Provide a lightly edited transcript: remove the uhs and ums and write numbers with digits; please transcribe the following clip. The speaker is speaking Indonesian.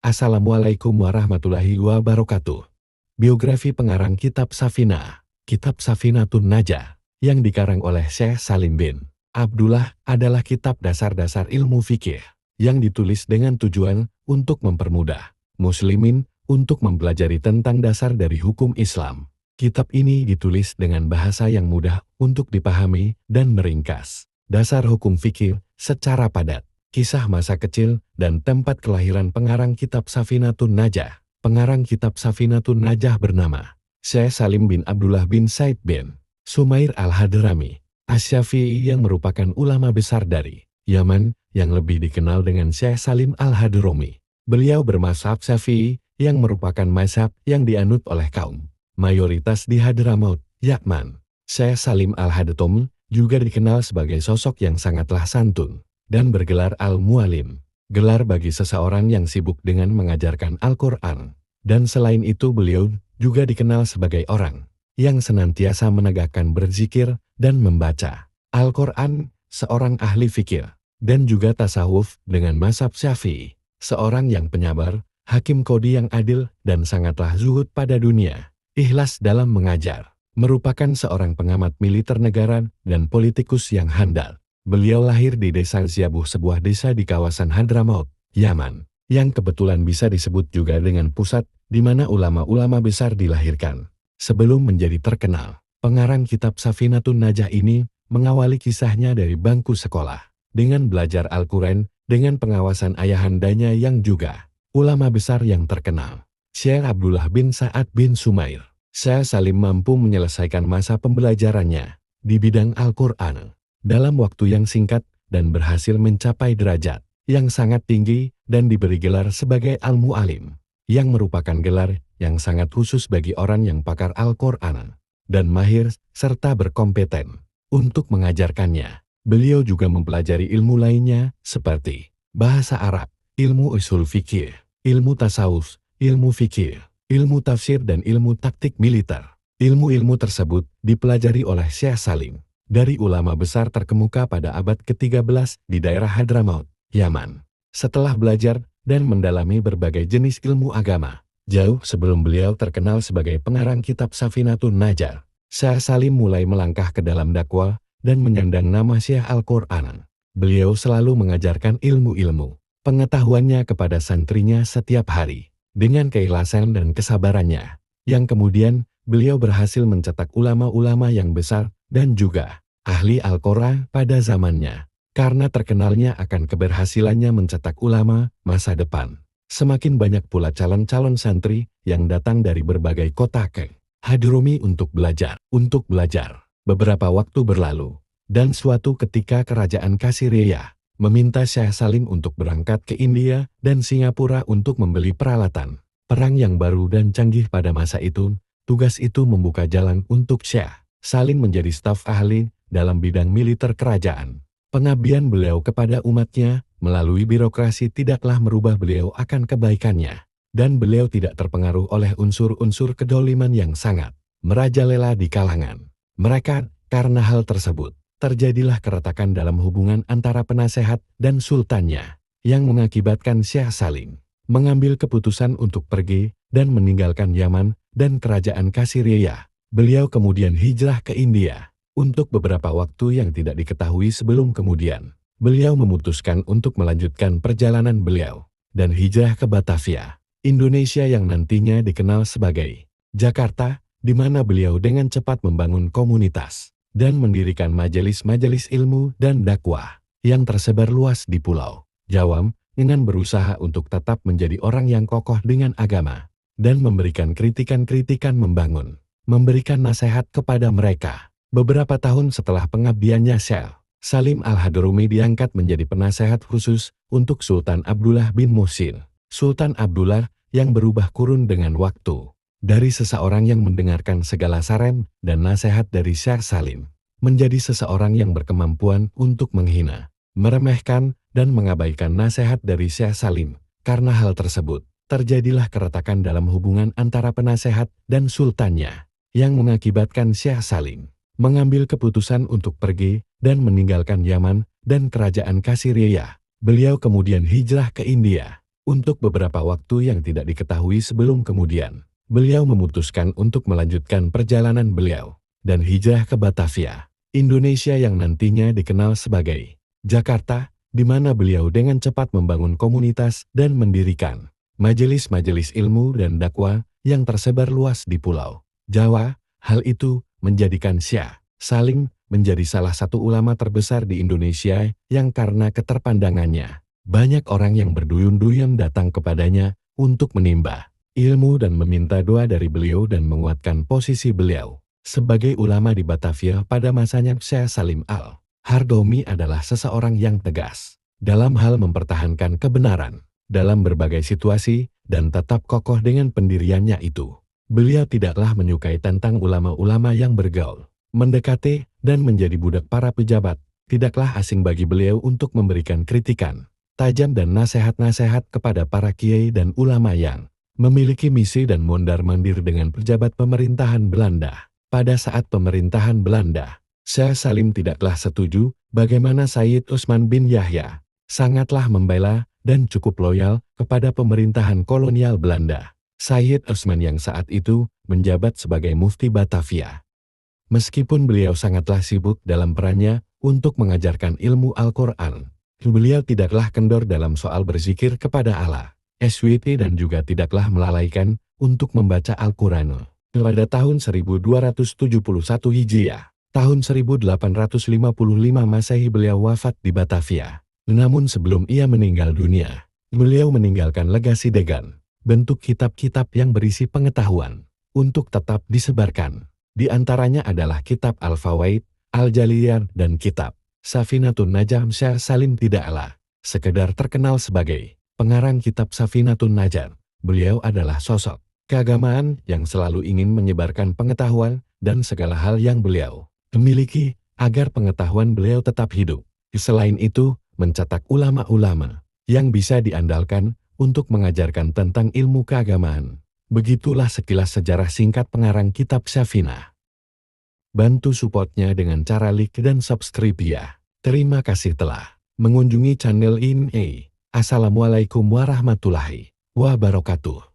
Assalamualaikum warahmatullahi wabarakatuh. Biografi pengarang Kitab Safinah, Kitab Safinatun Najah, yang dikarang oleh Syekh Salim bin Abdullah adalah kitab dasar-dasar ilmu fikih, yang ditulis dengan tujuan untuk mempermudah muslimin untuk mempelajari tentang dasar dari hukum Islam. Kitab ini ditulis dengan bahasa yang mudah untuk dipahami dan meringkas dasar hukum fikih secara padat. Kisah masa kecil dan tempat kelahiran pengarang Kitab Safinatun Najah. Pengarang Kitab Safinatun Najah bernama Syekh Salim bin Abdullah bin Said bin Sumair al-Hadrami Asy-Syafi'i, yang merupakan ulama besar dari Yaman yang lebih dikenal dengan Syekh Salim al-Hadrami. Beliau bermazhab Syafi'i yang merupakan mazhab yang dianut oleh kaum mayoritas di Hadramaut, Yaman. Syekh Salim al-Hadrami juga dikenal sebagai sosok yang sangatlah santun dan bergelar Al-Mualim, gelar bagi seseorang yang sibuk dengan mengajarkan Al-Quran. Dan selain itu beliau juga dikenal sebagai orang yang senantiasa menegakkan berzikir dan membaca Al-Quran, seorang ahli fikir dan juga tasawuf dengan mazhab Syafi'i, seorang yang penyabar, hakim qadhi yang adil dan sangatlah zuhud pada dunia, ikhlas dalam mengajar, merupakan seorang pengamat militer negara dan politikus yang handal. Beliau lahir di desa Ziabuh, sebuah desa di kawasan Hadramaut, Yaman, yang kebetulan bisa disebut juga dengan pusat di mana ulama-ulama besar dilahirkan. Sebelum menjadi terkenal, pengarang Kitab Safinatun Najah ini mengawali kisahnya dari bangku sekolah, dengan belajar Al-Quran dengan pengawasan ayahandanya yang juga ulama besar yang terkenal, Syekh Abdullah bin Sa'ad bin Sumair. Syekh Salim mampu menyelesaikan masa pembelajarannya di bidang Al-Quran dalam waktu yang singkat dan berhasil mencapai derajat yang sangat tinggi dan diberi gelar sebagai Al-Mu'alim, yang merupakan gelar yang sangat khusus bagi orang yang pakar Al-Quran dan mahir serta berkompeten untuk mengajarkannya. Beliau juga mempelajari ilmu lainnya seperti bahasa Arab, ilmu usul fikih, ilmu tasawuf, ilmu fikih, ilmu tafsir dan ilmu taktik militer. Ilmu-ilmu tersebut dipelajari oleh Syekh Salim dari ulama besar terkemuka pada abad ke-13 di daerah Hadramaut, Yaman. Setelah belajar dan mendalami berbagai jenis ilmu agama, jauh sebelum beliau terkenal sebagai pengarang Kitab Safinatun Najah, Syekh Salim mulai melangkah ke dalam dakwah dan menyandang nama Syekh Al-Quran. Beliau selalu mengajarkan ilmu-ilmu pengetahuannya kepada santrinya setiap hari, dengan keikhlasan dan kesabarannya, yang kemudian beliau berhasil mencetak ulama-ulama yang besar dan juga ahli Al-Quran pada zamannya. Karena terkenalnya akan keberhasilannya mencetak ulama masa depan, semakin banyak pula calon-calon santri yang datang dari berbagai kota ke Hadrami untuk belajar. Beberapa waktu berlalu, dan suatu ketika kerajaan Kasiria meminta Syekh Salim untuk berangkat ke India dan Singapura untuk membeli peralatan perang yang baru dan canggih pada masa itu. Tugas itu membuka jalan untuk Syekh Salim menjadi staf ahli dalam bidang militer kerajaan. Pengabdian beliau kepada umatnya melalui birokrasi tidaklah merubah beliau akan kebaikannya, dan beliau tidak terpengaruh oleh unsur-unsur kedoliman yang sangat merajalela di kalangan mereka. Karena hal tersebut, terjadilah keretakan dalam hubungan antara penasehat dan sultannya, yang mengakibatkan Syekh Salim mengambil keputusan untuk pergi dan meninggalkan Yaman dan kerajaan Kasiria. Beliau kemudian hijrah ke India. Untuk beberapa waktu yang tidak diketahui sebelum kemudian, beliau memutuskan untuk melanjutkan perjalanan beliau dan hijrah ke Batavia, Indonesia yang nantinya dikenal sebagai Jakarta, di mana beliau dengan cepat membangun komunitas dan mendirikan majelis-majelis ilmu dan dakwah yang tersebar luas di Pulau Jawa, dengan berusaha untuk tetap menjadi orang yang kokoh dengan agama dan memberikan kritikan-kritikan membangun, memberikan nasihat kepada mereka. Beberapa tahun setelah pengabdiannya, Syekh Salim al-Hadrami diangkat menjadi penasehat khusus untuk Sultan Abdullah bin Muhsin. Sultan Abdullah yang berubah kurun dengan waktu, dari seseorang yang mendengarkan segala saran dan nasihat dari Syekh Salim, menjadi seseorang yang berkemampuan untuk menghina, meremehkan, dan mengabaikan nasihat dari Syekh Salim. Karena hal tersebut, terjadilah keretakan dalam hubungan antara penasehat dan sultannya, yang mengakibatkan Syekh Salim mengambil keputusan untuk pergi dan meninggalkan Yaman dan kerajaan Kasiria. Beliau kemudian hijrah ke India Untuk beberapa waktu yang tidak diketahui sebelum kemudian, beliau memutuskan untuk melanjutkan perjalanan beliau dan hijrah ke Batavia, Indonesia yang nantinya dikenal sebagai Jakarta, di mana beliau dengan cepat membangun komunitas dan mendirikan majelis-majelis ilmu dan dakwah yang tersebar luas di Pulau Jawa. Hal itu menjadikan Syekh Salim menjadi salah satu ulama terbesar di Indonesia yang karena keterpandangannya, banyak orang yang berduyun-duyun datang kepadanya untuk menimba ilmu dan meminta doa dari beliau dan menguatkan posisi beliau sebagai ulama di Batavia pada masanya. Syekh Salim Al-Hardomi adalah seseorang yang tegas dalam hal mempertahankan kebenaran dalam berbagai situasi dan tetap kokoh dengan pendiriannya itu. Beliau tidaklah menyukai tentang ulama-ulama yang bergaul, mendekati, dan menjadi budak para pejabat. Tidaklah asing bagi beliau untuk memberikan kritikan tajam dan nasihat-nasihat kepada para kiai dan ulama yang memiliki misi dan mondar-mandir dengan pejabat pemerintahan Belanda. Pada saat pemerintahan Belanda, Syekh Salim tidaklah setuju bagaimana Sayyid Utsman bin Yahya sangatlah membela dan cukup loyal kepada pemerintahan kolonial Belanda. Sayyid Utsman yang saat itu menjabat sebagai mufti Batavia. Meskipun beliau sangatlah sibuk dalam perannya untuk mengajarkan ilmu Al-Quran, beliau tidaklah kendor dalam soal berzikir kepada Allah, SWT, dan juga tidaklah melalaikan untuk membaca Al-Quran. Pada tahun 1271 Hijriah, tahun 1855 Masehi beliau wafat di Batavia. Namun sebelum ia meninggal dunia, beliau meninggalkan legasi dagang bentuk kitab-kitab yang berisi pengetahuan untuk tetap disebarkan. Di antaranya adalah kitab Al-Fawaid, Al-Jaliyah, dan kitab Safinatun Najah. Syekh Salim tidaklah sekedar terkenal sebagai pengarang kitab Safinatun Najah. Beliau adalah sosok keagamaan yang selalu ingin menyebarkan pengetahuan dan segala hal yang beliau memiliki agar pengetahuan beliau tetap hidup. Selain itu, mencetak ulama-ulama yang bisa diandalkan untuk mengajarkan tentang ilmu keagamaan. Begitulah sekilas sejarah singkat pengarang kitab Safinah. Bantu supportnya dengan cara like dan subscribe ya. Terima kasih telah mengunjungi channel ini. Assalamualaikum warahmatullahi wabarakatuh.